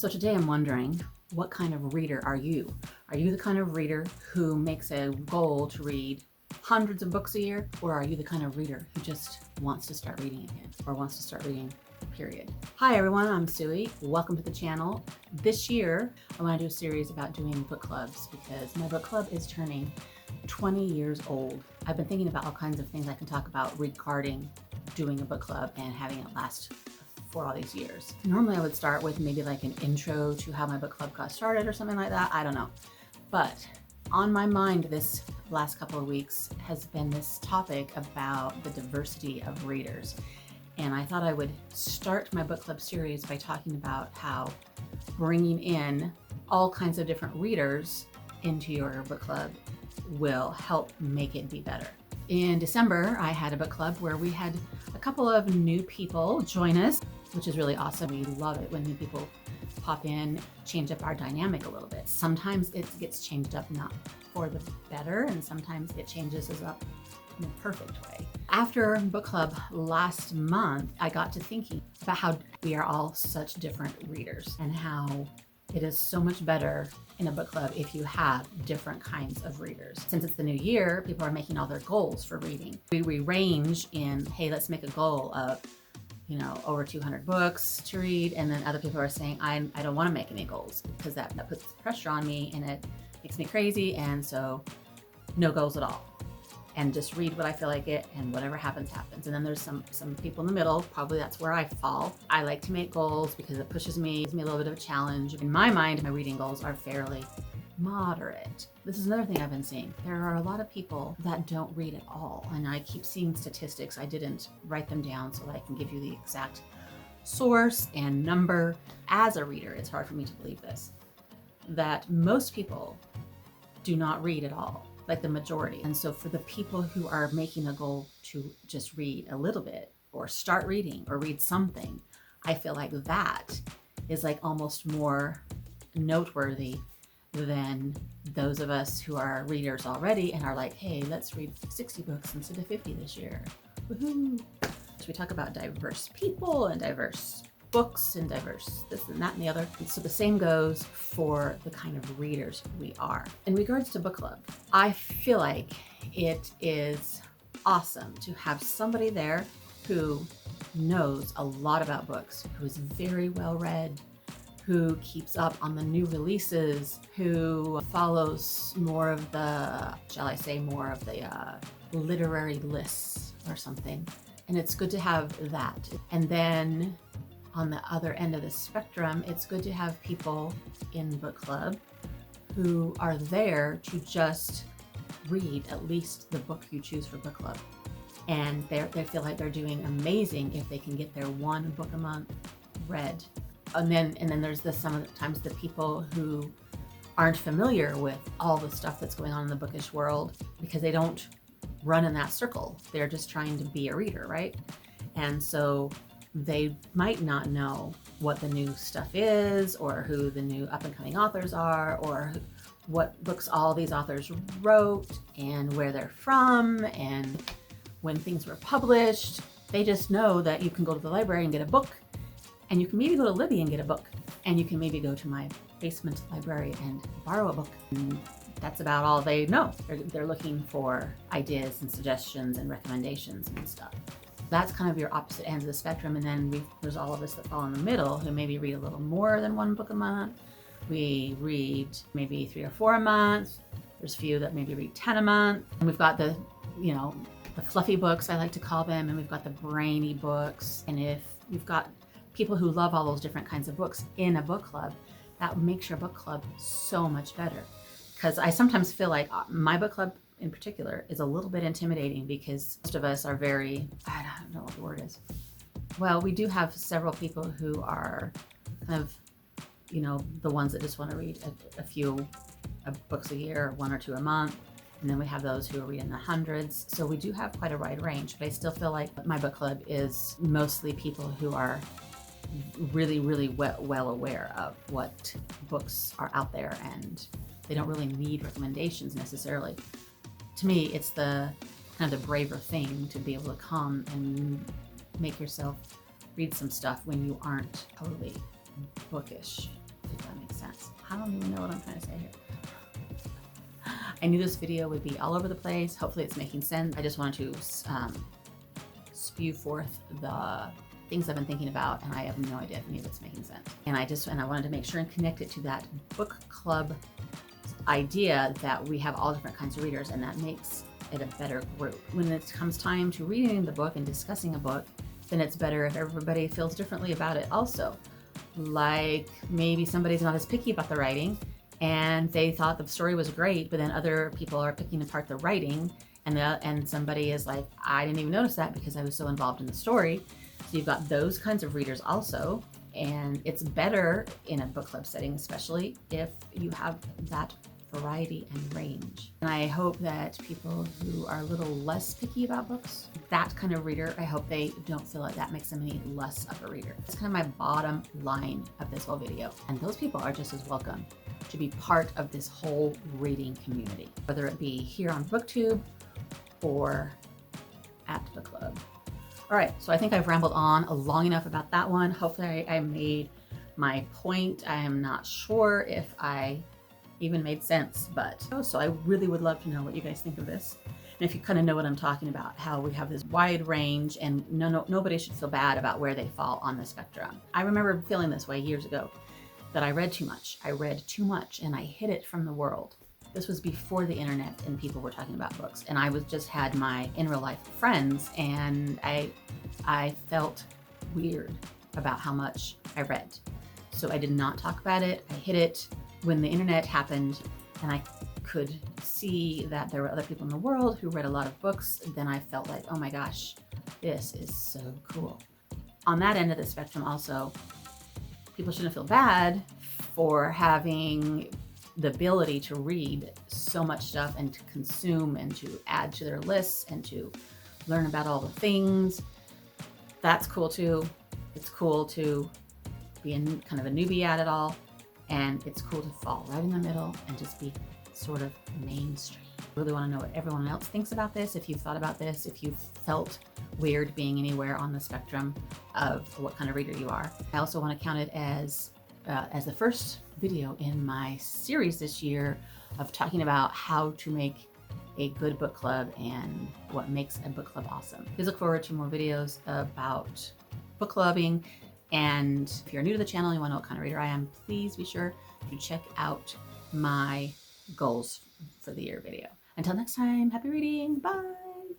So today I'm wondering, what kind of reader are you? Are you the kind of reader who makes a goal to read hundreds of books a year? Or are you the kind of reader who just wants to start reading again or wants to start reading, period? Hi everyone, I'm Suey. Welcome to the channel. This year, I want to do a series about doing book clubs because my book club is turning 20 years old. I've been thinking about all kinds of things I can talk about regarding doing a book club and having it last for all these years. Normally I would start with maybe like an intro to how my book club got started or something like that. I don't know. But on my mind this last couple of weeks has been this topic about the diversity of readers. And I thought I would start my book club series by talking about how bringing in all kinds of different readers into your book club will help make it be better. In December, I had a book club where we had a couple of new people join us, which is really awesome. We love it when new people pop in, change up our dynamic a little bit. Sometimes it gets changed up not for the better, and sometimes it changes us up in a perfect way. After book club last month, I got to thinking about how we are all such different readers and how it is so much better in a book club if you have different kinds of readers. Since it's the new year, people are making all their goals for reading. We range in, hey, let's make a goal of, over 200 books to read. And then other people are saying, I don't want to make any goals because that puts pressure on me and it makes me crazy. And so no goals at all. And just read what I feel like it, and whatever happens, happens. And then there's some people in the middle. Probably that's where I fall. I like to make goals because it pushes me, gives me a little bit of a challenge. In my mind, my reading goals are fairly moderate. This is another thing I've been seeing. There are a lot of people that don't read at all. And I keep seeing statistics. I didn't write them down so that I can give you the exact source and number. As a reader, it's hard for me to believe this, that most people do not read at all. Like the majority. And so for the people who are making a goal to just read a little bit or start reading or read something, I feel like that is like almost more noteworthy than those of us who are readers already and are like, hey, let's read 60 books instead of 50 this year. Woohoo! So we talk about diverse people and diverse books and diverse this and that and the other. And so the same goes for the kind of readers we are. In regards to book club, I feel like it is awesome to have somebody there who knows a lot about books, who is very well read, who keeps up on the new releases, who follows more of the, shall I say, more of the literary lists or something. And it's good to have that. And then on the other end of the spectrum, it's good to have people in book club who are there to just read at least the book you choose for book club. And they feel like they're doing amazing if they can get their one book a month read. And then there's sometimes the people who aren't familiar with all the stuff that's going on in the bookish world because they don't run in that circle. They're just trying to be a reader, right? And so they might not know what the new stuff is or who the new up-and-coming authors are or what books all these authors wrote and where they're from and when things were published. They just know that you can go to the library and get a book, and you can maybe go to Libby and get a book, and you can maybe go to my basement library and borrow a book. And that's about all they know. They're looking for ideas and suggestions and recommendations and stuff. That's kind of your opposite ends of the spectrum. And then there's all of us that fall in the middle who maybe read a little more than one book a month. We read maybe 3 or 4 a month. There's a few that maybe read 10 a month. And we've got the fluffy books, I like to call them, and we've got the brainy books. And if you've got people who love all those different kinds of books in a book club, that makes your book club so much better. Because I sometimes feel like my book club in particular is a little bit intimidating because most of us are very, I don't know what the word is. Well, we do have several people who are kind of, the ones that just want to read a few books a year, 1 or 2 a month. And then we have those who are reading the hundreds. So we do have quite a wide range, but I still feel like my book club is mostly people who are really, really well aware of what books are out there, and they don't really need recommendations necessarily. To me, it's the kind of the braver thing to be able to come and make yourself read some stuff when you aren't totally bookish. sense. I don't even know what I'm trying to say here. I knew this video would be all over the place. Hopefully it's making sense. I just wanted to spew forth the things I've been thinking about, and I have no idea if any of it's making sense. And I wanted to make sure and connect it to that book club idea that we have all different kinds of readers, and that makes it a better group. When it comes time to reading the book and discussing a book, then it's better if everybody feels differently about it also. Like maybe somebody's not as picky about the writing and they thought the story was great, but then other people are picking apart the writing, and somebody is like, I didn't even notice that because I was so involved in the story. So you've got those kinds of readers also, and it's better in a book club setting, especially if you have that variety and range. And I hope that people who are a little less picky about books, that kind of reader, I hope they don't feel like that makes them any less of a reader. That's kind of my bottom line of this whole video. And those people are just as welcome to be part of this whole reading community, whether it be here on BookTube or at the club. All right, so I think I've rambled on long enough about that one. Hopefully I made my point. I am not sure if I even made sense, but so I really would love to know what you guys think of this. And if you kind of know what I'm talking about, how we have this wide range and nobody should feel bad about where they fall on the spectrum. I remember feeling this way years ago, that I read too much. I read too much and I hid it from the world. This was before the internet and people were talking about books, and I just had my in real life friends, and I felt weird about how much I read. So I did not talk about it. I hid it. When the internet happened and I could see that there were other people in the world who read a lot of books, then I felt like, oh my gosh, this is so cool. On that end of the spectrum also, people shouldn't feel bad for having the ability to read so much stuff and to consume and to add to their lists and to learn about all the things. That's cool too. It's cool to be kind of a newbie at it all, and it's cool to fall right in the middle and just be sort of mainstream. I really want to know what everyone else thinks about this, if you've thought about this, if you've felt weird being anywhere on the spectrum of what kind of reader you are. I also want to count it as the first video in my series this year of talking about how to make a good book club and what makes a book club awesome. Please look forward to more videos about book clubbing. And if you're new to the channel and you want to know what kind of reader I am, please be sure to check out my goals for the year video. Until next time, happy reading. Bye.